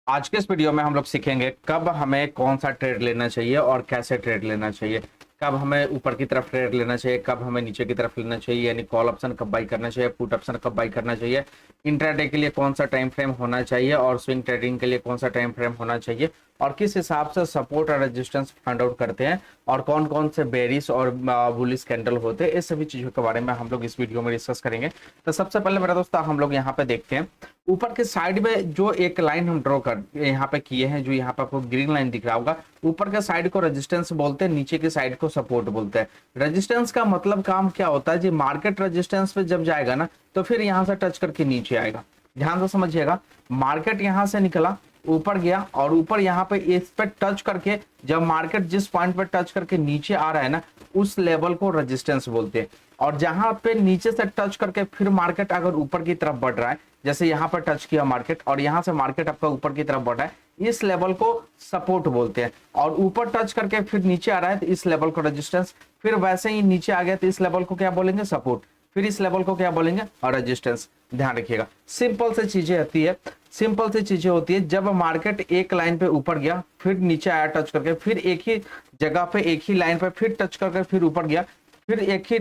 आज के इस वीडियो में हम लोग सीखेंगे कब हमें कौन सा ट्रेड लेना चाहिए और कैसे ट्रेड लेना चाहिए। कब हमें ऊपर की तरफ ट्रेड लेना चाहिए, कब हमें नीचे की तरफ लेना चाहिए, यानी कॉल ऑप्शन कब बाई करना चाहिए, पुट ऑप्शन कब बाई करना चाहिए, इंट्राडे के लिए कौन सा टाइम फ्रेम होना चाहिए और स्विंग ट्रेडिंग के लिए कौन सा टाइम फ्रेम होना चाहिए, और किस हिसाब से सपोर्ट और रेजिस्टेंस फाइंड आउट करते हैं, और कौन कौन से बेरिश और बुलिश कैंडल होते हैं। इस सभी चीजों के बारे में हम लोग इस वीडियो में डिस्कस करेंगे। तो सबसे पहले मेरा दोस्त हम लोग यहाँ पे देखते हैं ऊपर के साइड में जो एक लाइन हम ड्रॉ कर यहाँ पे किए हैं, जो यहाँ पे आपको ग्रीन लाइन दिख रहा होगा। ऊपर के साइड को रेजिस्टेंस बोलते हैं, नीचे के साइड को सपोर्ट बोलते हैं। रेजिस्टेंस का मतलब काम क्या होता है जी, मार्केट रेजिस्टेंस पे जब जाएगा ना तो फिर यहाँ से टच करके नीचे आएगा। ध्यान से समझिएगा, मार्केट यहाँ से निकला, ऊपर गया और ऊपर यहाँ पे इस पे टच करके जब मार्केट जिस पॉइंट पे टच करके नीचे आ रहा है ना, उस लेवल को रेजिस्टेंस बोलते हैं। और जहां पे नीचे से टच करके फिर मार्केट अगर ऊपर की तरफ बढ़ रहा है, जैसे यहाँ पर टच किया मार्केट और यहाँ से मार्केट आपका ऊपर की तरफ बढ़ रहा है, इस लेवल को सपोर्ट बोलते हैं। और ऊपर टच करके फिर नीचे आ रहा है तो इस लेवल को रेजिस्टेंस, फिर वैसे ही नीचे आ गया तो इस लेवल को क्या बोलेंगे, सपोर्ट, फिर इस लेवल को क्या बोलेंगे, और रेजिस्टेंस। ध्यान रखिएगा, सिंपल से चीजें होती है, सिंपल सी चीजें होती है। जब मार्केट एक लाइन पे ऊपर गया, फिर नीचे आया टच करके, फिर एक ही जगह पे एक ही लाइन पे फिर टच करके फिर ऊपर गया, फिर एक ही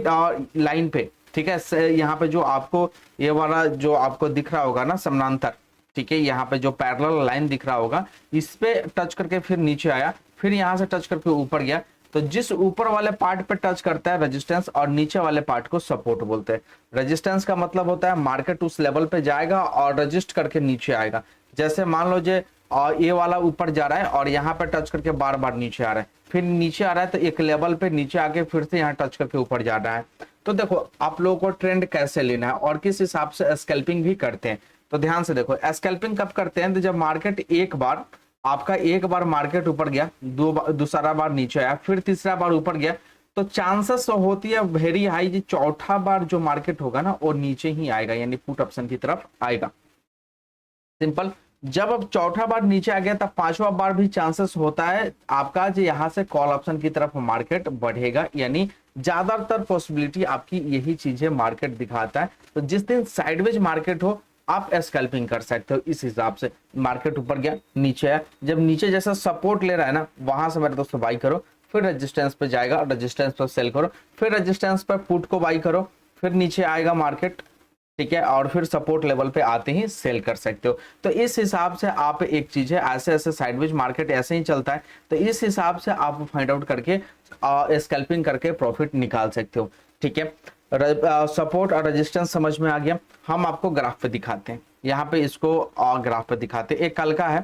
लाइन पे, ठीक है। यहाँ पे जो आपको ये वाला जो आपको दिख रहा होगा ना समानांतर, ठीक है, यहाँ पे जो पैरेलल लाइन दिख रहा होगा, इस पे टच करके फिर नीचे आया, फिर यहाँ से टच करके ऊपर गया। तो जिस ऊपर वाले पार्ट पे टच करता है रेजिस्टेंस और नीचे वाले पार्ट को सपोर्ट बोलते हैं। रेजिस्टेंस का मतलब होता है मार्केट उस लेवल पे जाएगा और रजिस्ट करके नीचे आएगा। जैसे मान लो जे ये वाला ऊपर जा रहा है और यहाँ पे टच करके बार बार नीचे आ रहा है, फिर नीचे आ रहा है तो एक लेवल पे नीचे आके फिर से यहाँ टच करके ऊपर जा रहा है। तो देखो आप लोगों को ट्रेंड कैसे लेना है और किस हिसाब से स्कैल्पिंग भी करते हैं। तो ध्यान से देखो, स्कैल्पिंग कब करते हैं, तो जब मार्केट एक बार मार्केट ऊपर गया, दूसरा बार नीचे आया, फिर तीसरा बार ऊपर गया, तो चांसेस होती है वेरी हाई जी चौथा बार जो मार्केट होगा ना वो नीचे ही आएगा, यानी पुट ऑप्शन की तरफ आएगा। सिंपल। जब अब चौथा बार नीचे आ गया तब पांचवा बार भी चांसेस होता है आपका जो यहाँ से कॉल ऑप्शन की तरफ मार्केट बढ़ेगा, यानी ज्यादातर पॉसिबिलिटी आपकी यही चीजें मार्केट दिखाता है। तो जिस दिन साइडवेज मार्केट हो आप स्कैल्पिंग कर सकते हो इस हिसाब से। मार्केट ऊपर गया, नीचे आया, जब नीचे जैसा सपोर्ट ले रहा है ना, वहां से मेरे दोस्तों बाई करो, फिर रेजिस्टेंस पे जाएगा और रेजिस्टेंस पर सेल करो, फिर रेजिस्टेंस पर पुट को बाई करो, फिर नीचे आएगा मार्केट, ठीक है, और फिर सपोर्ट लेवल पे आते ही सेल कर सकते हो। तो इस हिसाब से आप एक चीज है, ऐसे ऐसे साइडवेज मार्केट ऐसे ही चलता है, तो इस हिसाब से आप फाइंड आउट करके स्कैल्पिंग करके प्रॉफिट निकाल सकते हो, ठीक है। सपोर्ट और रेजिस्टेंस समझ में आ गया। हम आपको ग्राफ पे दिखाते हैं, यहाँ पे इसको ग्राफ पे दिखाते हैं। एक कल का है,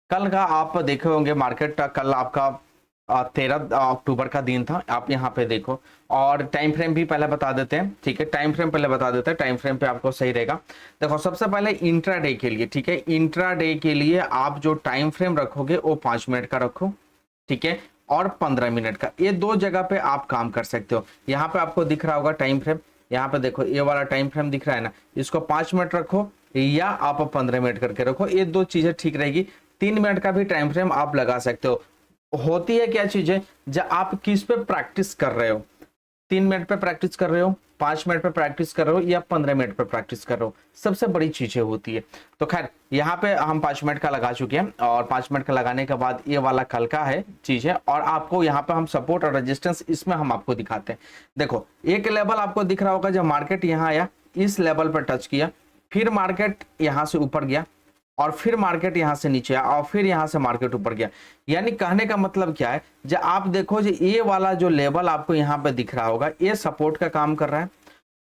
कल का आप देखे होंगे मार्केट, कल आपका 13 अक्टूबर का दिन था, आप यहाँ पे देखो। और टाइम फ्रेम भी पहले बता देते हैं, ठीक है, टाइम फ्रेम पहले बता देते हैं, टाइम फ्रेम पे आपको सही रहेगा। देखो सबसे पहले इंट्राडे के लिए, ठीक है, इंट्राडे के लिए आप जो टाइम फ्रेम रखोगे वो 5 मिनट का रखो, ठीक है, और 15 मिनट का, ये दो जगह पे आप काम कर सकते हो। यहाँ पे आपको दिख रहा होगा टाइम फ्रेम, यहाँ पे देखो ये वाला टाइम फ्रेम दिख रहा है ना, इसको 5 मिनट रखो या आप 15 मिनट करके रखो, ये दो चीजें ठीक रहेगी। 3 मिनट का भी टाइम फ्रेम आप लगा सकते हो। होती है क्या चीजें, जब आप किस पे प्रैक्टिस कर रहे हो, 3 मिनट पे प्रैक्टिस कर रहे हो, 5 मिनट पे प्रैक्टिस कर रहे हो या 15 मिनट पे प्रैक्टिस कर रहे हो, सबसे बड़ी चीजें होती है। तो खैर यहाँ पे हम 5 मिनट का लगा चुके हैं और 5 मिनट का लगाने के बाद ये वाला कल का है चीज है, और आपको यहाँ पे हम सपोर्ट और रेजिस्टेंस इसमें हम आपको दिखाते हैं। देखो एक लेवल आपको दिख रहा होगा, जब मार्केट यहाँ आया इस लेवल पर टच किया, फिर मार्केट यहाँ से ऊपर गया और फिर मार्केट यहां से नीचे आया और फिर यहां से मार्केट ऊपर गया। यानी कहने का मतलब क्या है, जब आप देखो जो ये वाला जो लेवल आपको यहाँ पे दिख रहा होगा ये सपोर्ट का काम कर रहा है,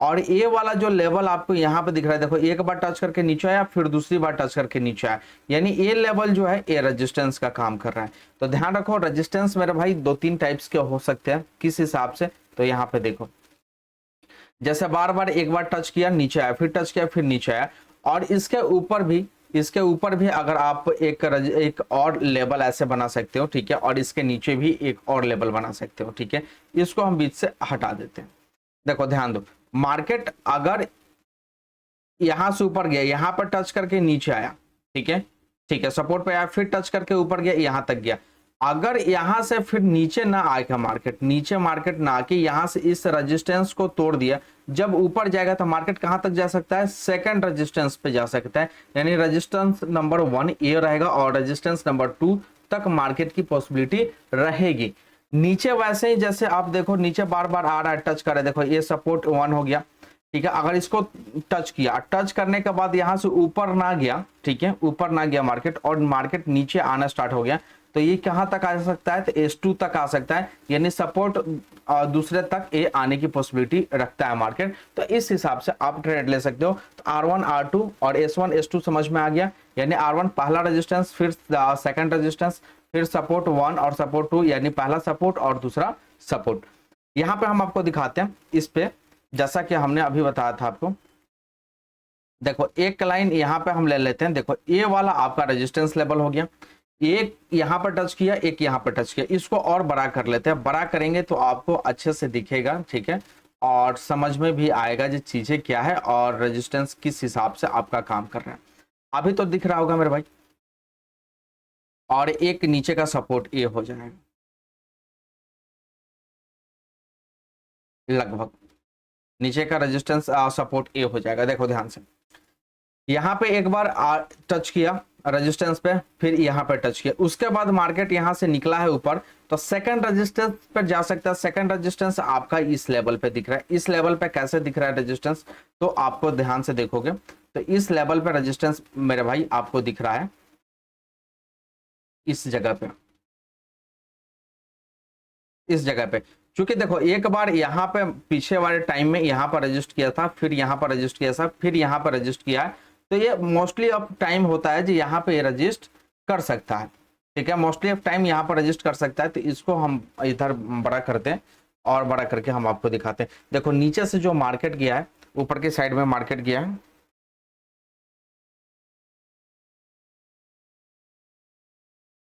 और ये वाला जो लेवल आपको यहाँ पे दिख रहा है, देखो एक बार टच करके नीचे आया, फिर दूसरी बार टच करके नीचे आया, यानी ये लेवल जो है ये रेजिस्टेंस का काम कर रहा है। तो ध्यान रखो, रेजिस्टेंस मेरे भाई 2-3 टाइप्स के हो सकते हैं, किस हिसाब से, तो यहाँ पे देखो जैसे बार बार एक बार टच किया नीचे आया, फिर टच किया फिर नीचे आया, और इसके ऊपर भी अगर आप एक और लेवल ऐसे बना सकते हो, ठीक है, और इसके नीचे भी एक और लेवल बना सकते हो, ठीक है। इसको हम बीच से हटा देते हैं। देखो ध्यान दो, मार्केट अगर यहां से ऊपर गया, यहां पर टच करके नीचे आया, ठीक है, ठीक है, सपोर्ट पे आया, फिर टच करके ऊपर गया, यहां तक गया, अगर यहां से फिर नीचे ना आएगा मार्केट, नीचे मार्केट ना आके यहां से इस रेजिस्टेंस को तोड़ दिया, जब ऊपर जाएगा तो मार्केट कहां तक जा सकता है, सेकंड रेजिस्टेंस पे जा सकता है, यानी रेजिस्टेंस नंबर 1 ये रहेगा और रेजिस्टेंस नंबर 2 तक मार्केट की पॉसिबिलिटी रहेगी। नीचे वैसे ही जैसे आप देखो नीचे बार बार आ रहा है, टच कर रहा है, देखो ये सपोर्ट 1 हो गया, ठीक है। अगर इसको टच किया, टच करने के बाद यहां से ऊपर ना गया, ठीक है, ऊपर ना गया मार्केट और मार्केट नीचे आना स्टार्ट हो गया, तो ये कहां तक आ सकता है, तो S2 तक आ सकता है, यानी सपोर्ट दूसरे तक ये आने की पॉसिबिलिटी रखता है मार्केट। तो इस हिसाब से आप ट्रेड ले सकते हो। तो R1 R2 और S1 S2 समझ में आ गया, यानी R1 पहला रेजिस्टेंस, फिर सेकंड रेजिस्टेंस, फिर सपोर्ट 1 और सपोर्ट 2, यानी पहला सपोर्ट और दूसरा सपोर्ट। यहां पे हम आपको दिखाते हैं इस पे, जैसा कि हमने अभी बताया था आपको। देखो एक लाइन यहां पे हम ले लेते हैं, देखो ये वाला आपका रेजिस्टेंस लेवल हो गया, एक यहां पर टच किया, एक यहां पर टच किया, इसको और बड़ा कर लेते हैं। बड़ा करेंगे तो आपको अच्छे से दिखेगा, ठीक है, और समझ में भी आएगा ये चीजें क्या है और रेजिस्टेंस किस हिसाब से आपका काम कर रहा है। अभी तो दिख रहा होगा मेरे भाई। और एक नीचे का सपोर्ट ये हो जाएगा लगभग, नीचे का रेजिस्टेंस सपोर्ट ए हो जाएगा। देखो ध्यान से, यहां पे एक बार टच किया रेजिस्टेंस पे, फिर यहां पे टच किया, उसके बाद मार्केट यहां से निकला है ऊपर, तो सेकंड रेजिस्टेंस पे जा सकता है। सेकंड रेजिस्टेंस आपका इस लेवल पे दिख रहा है। इस लेवल पे कैसे दिख रहा है रेजिस्टेंस, तो आपको ध्यान से देखोगे तो इस लेवल पे रेजिस्टेंस मेरे भाई आपको दिख रहा है इस जगह पे, इस जगह पे। क्योंकि देखो एक बार यहाँ पे पीछे वाले टाइम में यहाँ पर रजिस्ट किया था, फिर यहाँ पर रजिस्ट किया था, फिर यहाँ पर रजिस्ट किया है, तो ये मोस्टली ऑफ टाइम होता है जो यहाँ पे रजिस्ट कर सकता है, ठीक है, मोस्टली ऑफ टाइम यहाँ पर रजिस्ट कर सकता है। तो इसको हम इधर बड़ा करते हैं और बड़ा करके हम आपको दिखाते हैं। देखो नीचे से जो मार्केट गया है, ऊपर की साइड में मार्केट गया है,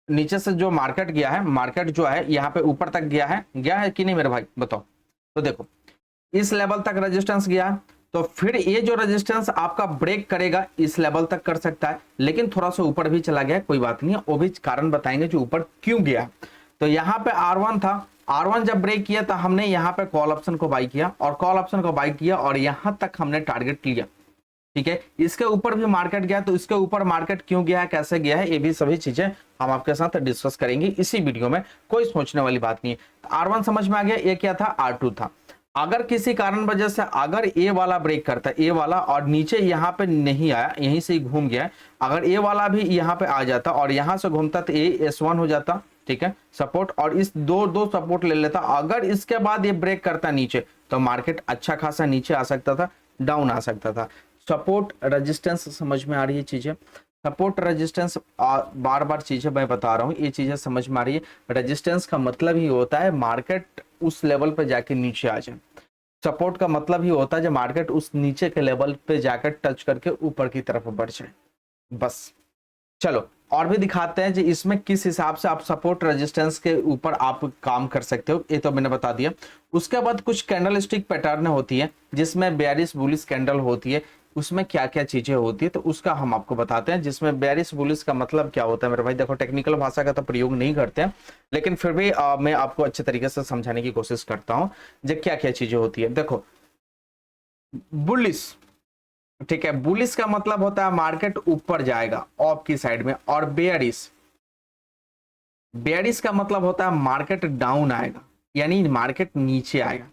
नीचे से जो मार्केट गया है, मार्केट जो है यहाँ पे ऊपर तक गया है कि नहीं मेरे भाई बताओ। तो देखो इस लेवल तक रेजिस्टेंस गया, तो फिर ये जो रेजिस्टेंस आपका ब्रेक करेगा इस लेवल तक कर सकता है, लेकिन थोड़ा सा ऊपर भी चला गया, कोई बात नहीं है, वो भी कारण बताएंगे जो ऊपर क्यों गया। तो यहाँ पे R1 था, R1 जब ब्रेक किया तो हमने यहाँ पे कॉल ऑप्शन को बाई किया और कॉल ऑप्शन को बाई किया और यहां तक हमने टारगेट लिया, ठीक है। इसके ऊपर भी मार्केट गया, तो इसके ऊपर मार्केट क्यों गया है, कैसे गया है, ये भी सभी चीजें हम आपके साथ डिस्कस करेंगे इसी वीडियो में, कोई सोचने वाली बात नहीं है। R1 समझ में आ गया, ये क्या था, R2 था। अगर किसी कारण वजह से अगर ए वाला ब्रेक करता है, ए वाला, और नीचे यहाँ पे नहीं आया, यहीं से ही घूम गया, अगर ए वाला भी यहाँ पे आ जाता और यहाँ से घूमता तो ए S1 हो जाता, ठीक है, सपोर्ट, और इस दो सपोर्ट ले लेता। अगर इसके बाद ये ब्रेक करता नीचे तो मार्केट अच्छा खासा नीचे आ सकता था, डाउन आ सकता था। सपोर्ट रेजिस्टेंस समझ में आ रही है चीजें, सपोर्ट रेजिस्टेंस बार बार चीजें मैं बता रहा हूं, ये चीजें समझ में आ रही है। रेजिस्टेंस का मतलब ही होता है मार्केट उस लेवल पे जाके नीचे आ जाए, सपोर्ट का मतलब ही होता है जब मार्केट उस नीचे के लेवल पे जाकर टच करके ऊपर की तरफ बढ़ जाए, बस। चलो और भी दिखाते हैं जी इसमें किस हिसाब से आप सपोर्ट रेजिस्टेंस के ऊपर आप काम कर सकते हो, ये तो मैंने बता दिया। उसके बाद कुछ कैंडल स्टिक पैटर्न होती है जिसमें बेयरिश बुलिश कैंडल होती है, उसमें क्या क्या चीजें होती है तो उसका हम आपको बताते हैं। जिसमें बेयरिश बुलिश का मतलब क्या होता है मेरे भाई, देखो टेक्निकल भाषा का तो प्रयोग नहीं करते हैं, लेकिन फिर भी मैं आपको अच्छे तरीके से समझाने की कोशिश करता हूँ जो क्या क्या चीजें होती है। देखो बुलिश, ठीक है, बुलिश का मतलब होता है मार्केट ऊपर जाएगा अप की साइड में, और बेयरिश, बेयरिश का मतलब होता है मार्केट डाउन आएगा, यानी मार्केट नीचे आएगा।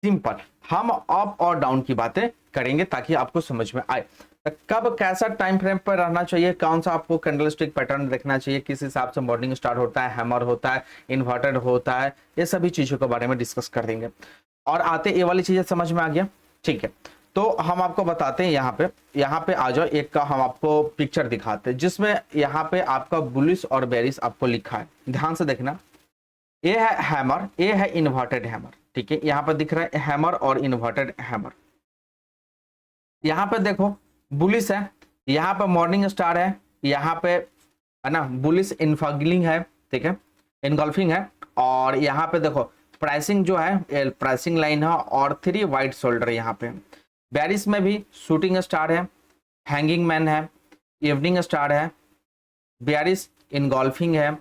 सिंपल, हम अप और डाउन की बातें करेंगे ताकि आपको समझ में आए। तो कब कैसा टाइम फ्रेम पर रहना चाहिए, कौन सा आपको कैंडलस्टिक पैटर्न देखना चाहिए, किस हिसाब से मॉर्निंग स्टार होता है, हैमर होता है, इन्वर्टेड होता है, ये सभी चीजों के बारे में डिस्कस कर देंगे। और आते ये वाली चीजें समझ में आ गया, ठीक है। तो हम आपको बताते हैं, यहाँ पे आ जाओ, एक का हम आपको पिक्चर दिखाते हैं जिसमें यहाँ पे आपका बुलिश और बेरिश आपको लिखा है, ध्यान से देखना। ये है हैमर, ये है इन्वर्टेड हैमर, ठीक है, यहाँ पर दिख रहा है हैमर और इन्वर्टेड हैमर। यहाँ पे देखो बुलिश है, यहाँ पे मॉर्निंग स्टार है, यहाँ पे है ना बुलिश इनफॉगलिंग है, ठीक है, इनगल्फिंग है, और यहाँ पे देखो प्राइसिंग जो है प्राइसिंग लाइन है और 3 वाइट शोल्डर यहाँ पे। बेरिश में भी शूटिंग स्टार है, हैंगिंग मैन है, इवनिंग स्टार है, बेरिश इनगल्फिंग है,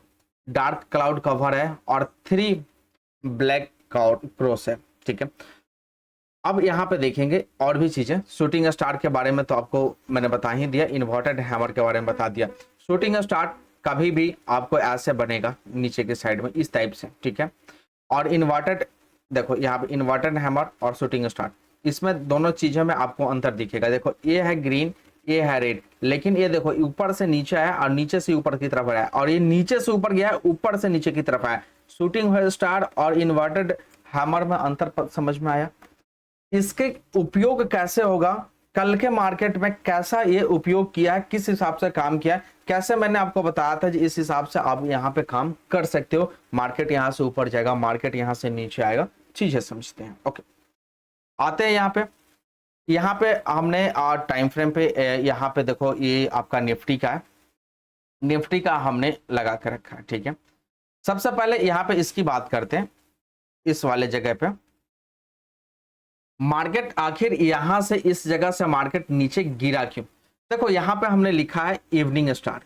डार्क क्लाउड कवर है और 3 ब्लैक क्रॉस है, ठीक है। अब यहाँ पे देखेंगे और भी चीजें। शूटिंग स्टार के बारे में तो आपको मैंने बता ही दिया, इन्वर्टेड हैमर के बारे में बता दिया। शूटिंग स्टार कभी भी आपको ऐसे बनेगा नीचे के साइड में इस टाइप से, ठीक है। और इन्वर्टेड, देखो यहाँ पे इन्वर्टेड हैमर और शूटिंग स्टार, इसमें दोनों चीजों में आपको अंतर दिखेगा। देखो ये है ग्रीन, ये है रेड, लेकिन ये देखो ऊपर से नीचे है और नीचे से ऊपर की तरफ आया, और ये नीचे से ऊपर गया है, ऊपर से नीचे की तरफ आया। शूटिंग स्टार और इन्वर्टेड हैमर में अंतर समझ में आया। इसके उपयोग कैसे होगा, कल के मार्केट में कैसा ये उपयोग किया है, किस हिसाब से काम किया है, कैसे मैंने आपको बताया था जी, इस हिसाब से आप यहाँ पे काम कर सकते हो। मार्केट यहाँ से ऊपर जाएगा, मार्केट यहाँ से नीचे आएगा, चीजें समझते हैं। ओके, आते हैं यहाँ पे हमने टाइम फ्रेम पे, यहाँ पे देखो ये आपका निफ्टी का है, निफ्टी का हमने लगा के रखा है, ठीक है। सबसे पहले यहाँ पे इसकी बात करते हैं, इस वाले जगह पे मार्केट आखिर यहां से इस जगह से मार्केट नीचे गिरा क्यों। देखो यहाँ पे हमने लिखा है इवनिंग स्टार,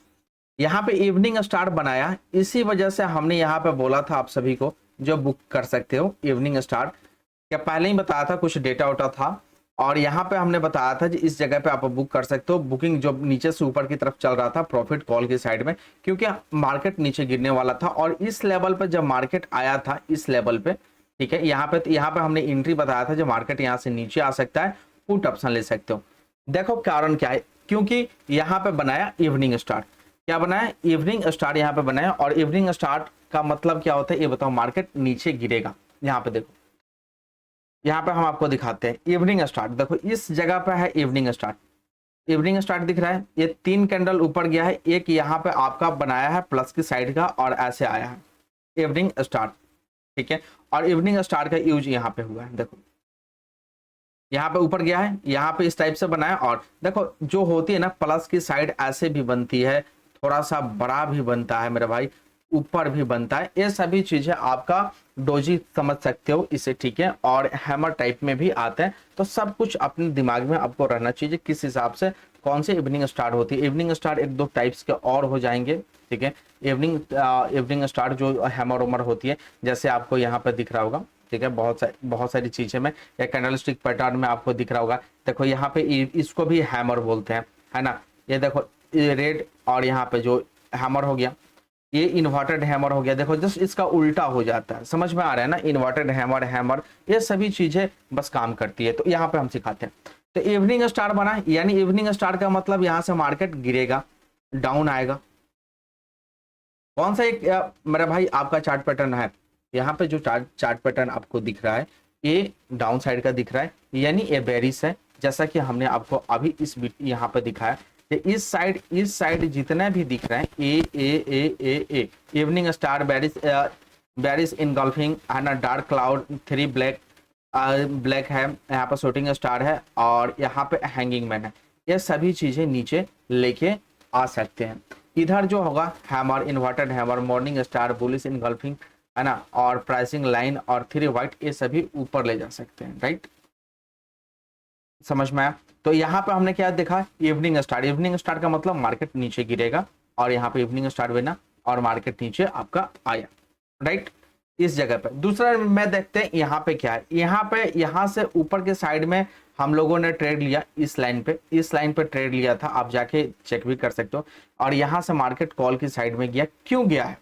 यहाँ पे इवनिंग स्टार बनाया, इसी वजह से हमने यहाँ पे बोला था आप सभी को जो बुक कर सकते हो इवनिंग स्टार, क्या पहले ही बताया था, कुछ डेटा वोटा था, और यहाँ पे हमने बताया था जी इस जगह पे आप बुक कर सकते हो। बुकिंग जो नीचे से ऊपर की तरफ चल रहा था प्रॉफिट कॉल की साइड में, क्योंकि मार्केट नीचे गिरने वाला था, और इस लेवल पे जब मार्केट आया था इस लेवल पे, ठीक है, यहाँ पे हमने एंट्री बताया था, जो मार्केट यहाँ से नीचे आ सकता है, पुट ऑप्शन ले सकते हो। देखो कारण क्या है, क्योंकि यहाँ पे बनाया इवनिंग स्टार, क्या बनाया, इवनिंग स्टार यहाँ पे बनाया, और इवनिंग स्टार का मतलब क्या होता है ये बताओ, मार्केट नीचे गिरेगा। यहाँ पे देखो, यहाँ पे हम आपको दिखाते हैं इवनिंग स्टार, देखो इस जगह पे है इवनिंग स्टार, इवनिंग स्टार दिख रहा है, ये 3 कैंडल ऊपर गया है, एक यहाँ पे आपका बनाया है प्लस की साइड का और ऐसे आया है इवनिंग स्टार, ठीक है। और इवनिंग स्टार का यूज यहाँ पे हुआ है, देखो यहाँ पे ऊपर गया है, यहाँ पे इस टाइप से बनाया, और देखो जो होती है ना प्लस की साइड ऐसे भी बनती है, थोड़ा सा बड़ा भी बनता है मेरे भाई, ऊपर भी बनता है, ये सभी चीजें आपका डोजी समझ सकते हो इसे, ठीक है। और हैमर टाइप में भी आते हैं, तो सब कुछ अपने दिमाग में आपको रहना चाहिए किस हिसाब से कौन से इवनिंग स्टार होती है। इवनिंग स्टार 1-2 टाइप्स के और हो जाएंगे, ठीक है। इवनिंग स्टार जो हैमर उमर होती है, जैसे आपको यहाँ पे दिख रहा होगा, ठीक है, बहुत सारी चीजें में या कैंडल स्टिक पैटर्न में आपको दिख रहा होगा। देखो यहाँ पे इसको भी हैमर बोलते हैं, है ना। ये देखो रेड, और यहाँ पे जो हैमर हो गया ये इन्वर्टेड हैमर हो गया। देखो जस्ट इसका उल्टा हो जाता है, समझ में आ रहा है ना, इन्वर्टेड हैमर, हैमर, ये सभी चीजें बस काम करती है। तो यहाँ पे हम सिखाते हैं। तो इवनिंग स्टार बना, यानी इवनिंग स्टार का मतलब यहाँ से मार्केट गिरेगा, डाउन आएगा। कौन सा एक मेरा भाई आपका चार्ट पैटर्न है, यहाँ पे जो चार्ट पैटर्न आपको दिख रहा है ये डाउन साइड का दिख रहा है, यानी ये बेरिश है, जैसा कि हमने आपको अभी इस यहाँ पे दिखाया। इस साइड जितने भी दिख रहे हैं ए इवनिंग स्टार, बेरिश इनगल्फिंग है ना, डार्क क्लाउड, 3 ब्लैक है, यहाँ पर शूटिंग स्टार है, और यहाँ पे हैंगिंग मैन है, ये सभी चीजें नीचे लेके आ सकते हैं। इधर जो होगा hammer, inverted hammer, morning star, bullish engulfing है ना, और प्राइसिंग लाइन और 3 वाइट, ये सभी ऊपर ले जा सकते हैं, राइट, समझ में आया। तो यहाँ पे हमने क्या देखा, इवनिंग स्टार, इवनिंग स्टार का मतलब मार्केट नीचे गिरेगा, और यहाँ पे इवनिंग स्टार बना और मार्केट नीचे आपका आया, राइट, इस जगह पे। दूसरा मैं देखते हैं यहाँ पे क्या है, यहाँ से ऊपर के साइड में हम लोगों ने ट्रेड लिया, इस लाइन पे ट्रेड लिया था, आप जाके चेक भी कर सकते हो। और यहाँ से मार्केट कॉल की साइड में गया, क्यों गया है,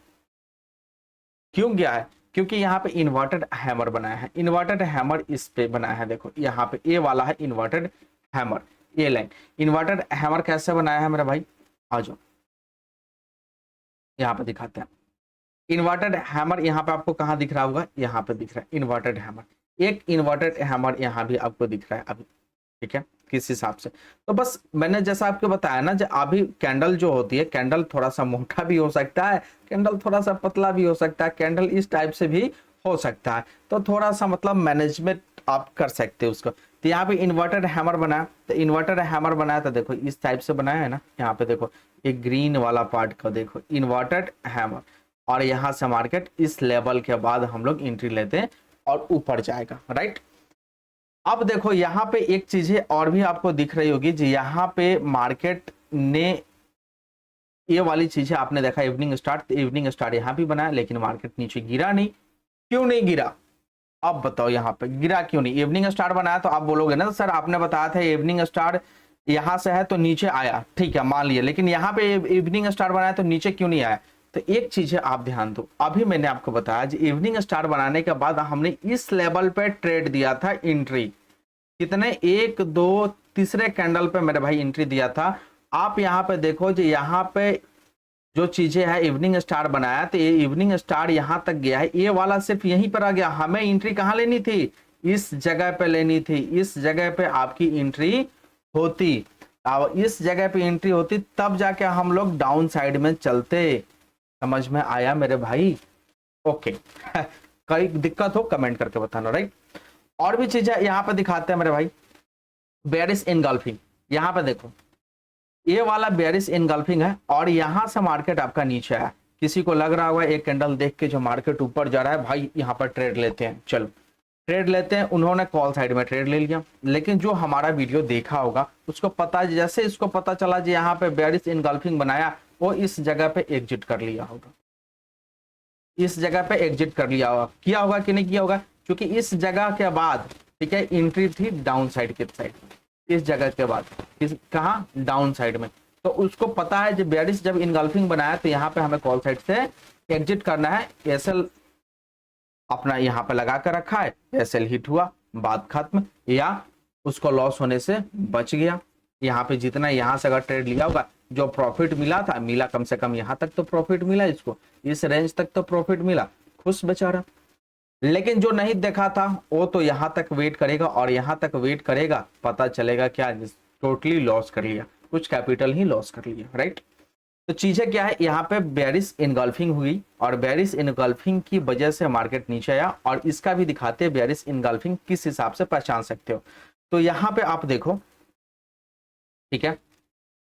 क्योंकि यहाँ पे इन्वर्टेड हैमर बनाया है, इन्वर्टेड हैमर इस पे बनाया है, देखो यहाँ पे ये वाला है इन्वर्टेड हैमर, ये लाइन इन्वर्टेड हैमर कैसे बनाया है मेरा भाई, आ जाओ यहाँ पे दिखाते हैं। इन्वर्टेड हैमर यहाँ पे आपको कहाँ दिख रहा होगा, यहाँ पे दिख रहा है इन्वर्टेड हैमर, एक इन्वर्टेड हैमर यहाँ भी आपको दिख रहा है अभी, ठीक है, किस हिसाब से। तो बस मैंने जैसा आपको बताया ना, जो अभी कैंडल जो होती है, कैंडल थोड़ा सा मोटा भी हो सकता है, कैंडल थोड़ा सा पतला भी हो सकता है, कैंडल इस टाइप से भी हो सकता है, तो थोड़ा सा मतलब मैनेजमेंट आप कर सकते हो उसको। तो यहाँ पे इन्वर्टेड हैमर बनाया, तो इन्वर्टेड हैमर बनाया तो देखो इस टाइप से बनाया है ना, यहाँ पे देखो एक ग्रीन वाला पार्ट का देखो इन्वर्टेड हैमर, और यहाँ से मार्केट इस लेवल के बाद हम लोग एंट्री लेते हैं और ऊपर जाएगा, राइट। अब देखो यहाँ पे एक चीज और भी आपको दिख रही होगी जी, यहाँ पे मार्केट ने ये वाली चीजें आपने देखा इवनिंग स्टार, तो इवनिंग स्टार यहाँ भी बनाया लेकिन मार्केट नीचे गिरा नहीं। क्यों नहीं गिरा, अब बताओ यहाँ पे गिरा क्यों नहीं। इवनिंग स्टार बनाया तो आप बोलोगे ना सर आपने बताया था इवनिंग स्टार यहाँ से है तो नीचे आया, ठीक है मान लिया, लेकिन यहाँ पे इवनिंग स्टार बनाया तो नीचे क्यों नहीं आया। तो एक चीज है आप ध्यान दो, अभी मैंने आपको बताया इवनिंग स्टार बनाने के बाद हमने इस लेवल पे ट्रेड दिया था एंट्री, कितने 1 2 तीसरे कैंडल पे मेरे भाई एंट्री दिया था। आप यहाँ पे देखो जो यहाँ पे जो चीजें है इवनिंग स्टार बनाया तो ये इवनिंग स्टार यहाँ तक गया है, ये वाला सिर्फ यहीं पर आ गया। हमें एंट्री कहाँ लेनी थी, इस जगह पे लेनी थी, इस जगह पे आपकी एंट्री होती, अब इस जगह पे एंट्री होती तब जाके हम लोग डाउन साइड में चलते। समझ में आया मेरे भाई, ओके। कोई दिक्कत हो कमेंट करके बताना, राइट। और भी चीजें यहाँ पे दिखाते हैं मेरे भाई, बेरिश इनगल्फिंग, यहाँ पे देखो ये वाला बेरिश इनगल्फिंग है और यहां से मार्केट आपका नीचे है। किसी को लग रहा होगा एक कैंडल देख के जो मार्केट ऊपर जा रहा है भाई यहाँ पर ट्रेड लेते हैं, चलो ट्रेड लेते हैं, उन्होंने कॉल साइड में ट्रेड ले लिया। लेकिन जो हमारा वीडियो देखा होगा उसको पता, जैसे इसको पता चला जी यहाँ पे बेरिश इनगल्फिंग बनाया, वो इस जगह पे एग्जिट कर लिया होगा, इस जगह पे एग्जिट कर लिया होगा, किया होगा कि नहीं किया होगा, क्योंकि इस जगह के बाद ठीक है एंट्री थी डाउन साइड के साइड, इस जगह के बाद कहा डाउन साइड में, तो उसको पता है जब बेरिश जब इनगल्फिंग बनाया तो यहाँ पे हमें कॉल साइड से एग्जिट करना है। एसएल अपना यहाँ पे लगा कर रखा है, एसएल हिट हुआ बात खत्म, या उसको लॉस होने से बच गया। यहाँ पे जितना यहाँ से अगर ट्रेड लिया होगा जो प्रॉफिट मिला था, मिला कम से कम यहाँ तक तो प्रॉफिट मिला, इसको इस रेंज तक तो प्रॉफिट मिला, खुश बेचारा। लेकिन जो नहीं देखा था वो तो यहाँ तक वेट करेगा और यहाँ तक वेट करेगा, पता चलेगा क्या टोटली लॉस कर लिया, कुछ कैपिटल ही लॉस कर लिया, राइट। तो चीजें क्या है, यहाँ पे बेरिश इनगल्फिंग हुई और बेरिश इनगल्फिंग की वजह से मार्केट नीचे आया, और इसका भी दिखाते हैं बेरिश इनगल्फिंग किस हिसाब से पहचान सकते हो। तो यहाँ पे आप देखो, ठीक है,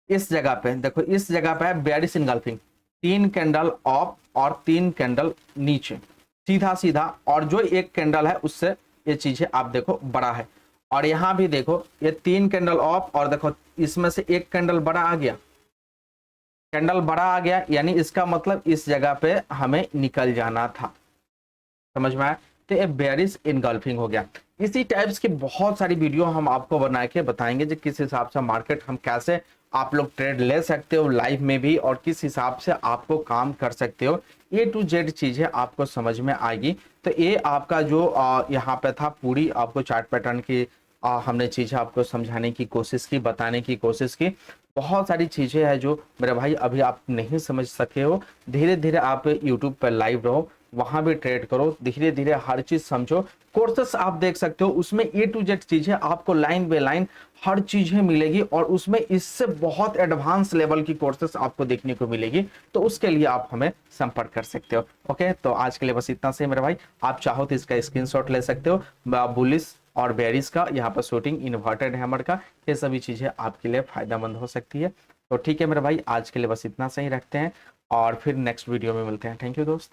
इस जगह पे देखो, इस जगह पे है बेरिश इनगल्फिंग, 3 कैंडल अप और 3 कैंडल नीचे सीधा सीधा, और जो एक कैंडल है उससे ये चीजें आप देखो बड़ा है, और यहां भी देखो ये 3 कैंडल ऑफ, और देखो इसमें से एक कैंडल बड़ा आ गया, कैंडल बड़ा आ गया, यानी इसका मतलब इस जगह पे हमें निकल जाना था। समझ में आया, तो ये बेरिश इनगल्फिंग हो गया। इसी टाइप्स की बहुत सारी वीडियो हम आपको बना के बताएंगे जो किस हिसाब से मार्केट हम कैसे आप लोग ट्रेड ले सकते हो लाइव में भी, और किस हिसाब से आपको काम कर सकते हो, A to Z चीजें आपको समझ में आएगी। तो ये आपका जो यहाँ पे था पूरी आपको चार्ट पैटर्न की हमने चीजें आपको समझाने की कोशिश की, बताने की कोशिश की। बहुत सारी चीजें हैं जो मेरे भाई अभी आप नहीं समझ सके हो, धीरे धीरे आप यूट्यूब पर लाइव रहो, वहां भी ट्रेड करो, धीरे धीरे हर चीज समझो। कोर्सेस आप देख सकते हो, उसमें A to Z चीजें आपको लाइन बाय लाइन हर चीजें मिलेगी, और उसमें इससे बहुत एडवांस लेवल की कोर्सेस आपको देखने को मिलेगी। तो उसके लिए आप हमें संपर्क कर सकते हो। ओके, तो आज के लिए बस इतना से मेरे भाई, आप चाहो तो इसका स्क्रीनशॉट ले सकते हो, बुलिश और बेरिश का, यहाँ पर शूटिंग इन्वर्टेड हैमर का, ये सभी चीजें आपके लिए फायदेमंद हो सकती है। तो ठीक है मेरे भाई, आज के लिए बस इतना सही रखते हैं और फिर नेक्स्ट वीडियो में मिलते हैं। थैंक यू दोस्त।